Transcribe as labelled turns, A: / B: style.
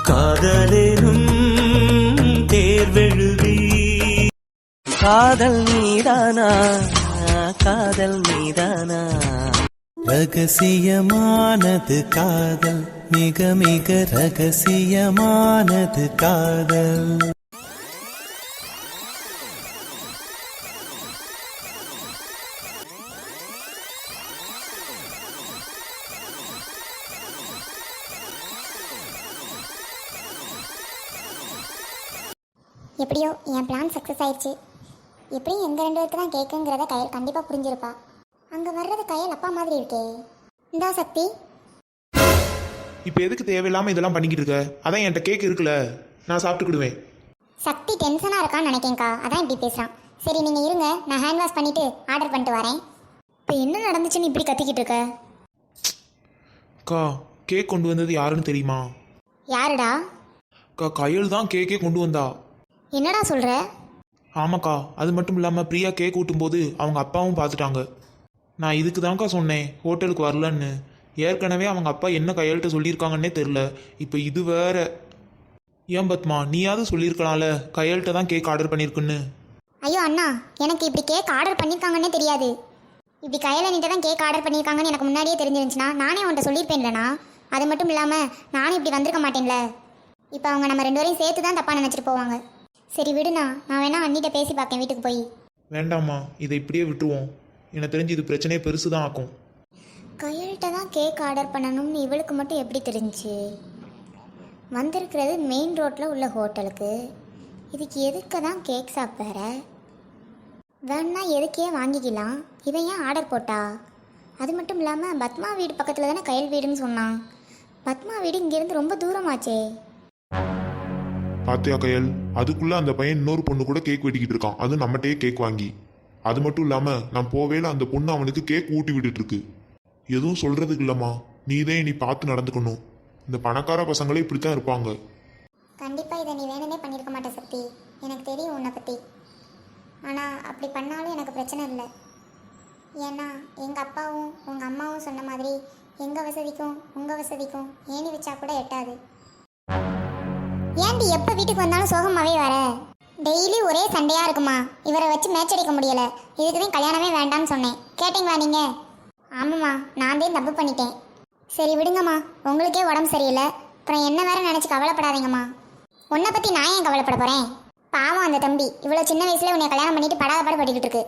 A: காதலேனும் தேர்வெழுதி காதல் மீதானா காதல் மீதானா ரகசியமானது காதல் மிக மிக ரகசியமானது காதல்.
B: எப்படியோ என் பிளான் சக்ஸஸ் ஆயிடுச்சு. எப்படியும் எங்கள் 2 பேருக்கு தான் கேட்குங்கிறத கயல் கண்டிப்பாக புரிஞ்சிருப்பா. அங்கே வர்றது கயல் அப்பா மாதிரி இருக்கே. இந்தா சக்தி.
C: இப்போ எதுக்கு தேவையில்லாமல் இதெல்லாம் பண்ணிக்கிட்டு இருக்க? அதான் என்கிட்ட கேக் இருக்குல்ல, நான் சாப்பிட்டுக்கிடுவேன்.
B: சக்தி டென்ஷனாக இருக்கான்னு நினைக்கேங்க்கா, அதான் இப்படி பேசுகிறான். சரி நீங்கள் இருங்க, நான் ஹேண்ட் வாஷ் பண்ணிவிட்டு ஆர்டர் பண்ணிட்டு வரேன். இப்போ என்ன நடந்துச்சுன்னு இப்படி கத்திக்கிட்டு இருக்க?
C: அக்கா, கேக் கொண்டு வந்தது யாருன்னு தெரியுமா?
B: யாருடா?
C: அக்கா, கயல் தான் கேக்கே கொண்டு வந்தா.
B: என்னடா சொல்கிற?
C: ஆமாக்கா, அது மட்டும் இல்லாமல் பிரியா கேக் ஊட்டும்போது அவங்க அப்பாவும் பார்த்துட்டாங்க. நான் இதுக்கு தான்க்கா சொன்னேன் ஹோட்டலுக்கு வரலன்னு. ஏற்கனவே அவங்க அப்பா என்ன கையெழுத்த சொல்லியிருக்காங்கன்னே தெரில. இப்போ இது வேற. ஏன் பத்மா, நீயாவது சொல்லியிருக்கலாம்ல கையெழுத்த தான் கேக் ஆர்டர் பண்ணியிருக்குன்னு.
B: ஐயோ அண்ணா, எனக்கு இப்படி கேக் ஆர்டர் பண்ணியிருக்காங்கன்னே தெரியாது. இப்படி கையில் நீட்ட தான் கேக் ஆர்டர் பண்ணியிருக்காங்கன்னு எனக்கு முன்னாடியே தெரிஞ்சிருந்துச்சுன்னா நானே அவன்கிட்ட சொல்லியிருப்பேன்லண்ணா. அது மட்டும் இல்லாமல் நானும் இப்படி வந்திருக்க மாட்டேன்ல. இப்போ அவங்க நம்ம 2 பேரையும் சேர்த்து தான் தப்பாக நினச்சிட்டு போவாங்க. சரி விடுண்ணா, நான் வேணா அண்ணிட்ட பேசி பார்க்கேன் வீட்டுக்கு போய்.
C: வேண்டாம்மா, இதை இப்படியே விட்டுருவோம். எனக்கு தெரிஞ்சு இது பிரச்சனையே பெருசு தான் ஆக்கும்.
B: கையல்கிட்ட தான் கேக் ஆர்டர் பண்ணணும்னு இவளுக்கு மட்டும் எப்படி தெரிஞ்சு? வந்திருக்கிறது மெயின் ரோட்டில் உள்ள ஹோட்டலுக்கு. இதுக்கு எதுக்கு தான் கேக் ஷாப் வேற? வேணா எதுக்கே வாங்கிக்கலாம். இவன் ஏன் ஆர்டர் போட்டா? அது மட்டும் இல்லாமல் பத்மா வீடு பக்கத்தில் தானே கயல் வீடுன்னு சொன்னான். பத்மா வீடு இங்கேருந்து ரொம்ப தூரமாச்சே.
D: பாத்தியா கயல், அதுக்குள்ள அந்த பையன் இன்னொரு பொண்ணு கூட கேக் வெட்டிக்கிட்டு இருக்கான். அது நம்மகிட்டயே கேக் வாங்கி. அது மட்டும் இல்லாம நான் போவேல அந்த பொண்ணு அவனுக்கு கேக் ஊட்டி விட்டுட்டு இருக்கு. எதுவும் சொல்றதுக்கு இல்லம்மா, நீதான் இனி பார்த்து நடந்துக்கணும். இந்த பணக்கார பசங்களே இப்படித்தான் இருப்பாங்க.
B: கண்டிப்பா இதை நீ வேணுனே பண்ணியிருக்க மாட்டே சக்தி, எனக்கு தெரியும் உன்னை பற்றி. ஆனால் அப்படி பண்ணாலும் எனக்கு பிரச்சனை இல்லை. ஏன்னா எங்கள் அப்பாவும் உங்கள் அம்மாவும் சொன்ன மாதிரி எங்கள் வசதிக்கும் உங்கள் வசதிக்கும் ஏணி வச்சா கூட எட்டாது. ஏன்டி எப்போ வீட்டுக்கு வந்தாலும் சோகமாகவே வர? டெய்லி ஒரே சண்டையாக இருக்குமா? இவரை வச்சு மேட்ச் அடிக்க முடியலை. இதுக்கு தான் கல்யாணமே வேண்டாம்னு சொன்னேன். கேட்டிங்களா நீங்கள்? ஆமாம்மா, நான் தான் தப்பு பண்ணிட்டேன். சரி விடுங்கம்மா, உங்களுக்கே உடம்பு சரியில்லை, அப்புறம் என்ன வேற நினச்சி கவலைப்படாதீங்கம்மா. உன்னை பற்றி நான் ஏன் கவலைப்பட போகிறேன்? பாவம் அந்த தம்பி இவ்வளோ சின்ன வயசுல உன்னை கல்யாணம் பண்ணிட்டு படாத பாடு பட்டுக்கிட்டு இருக்கு.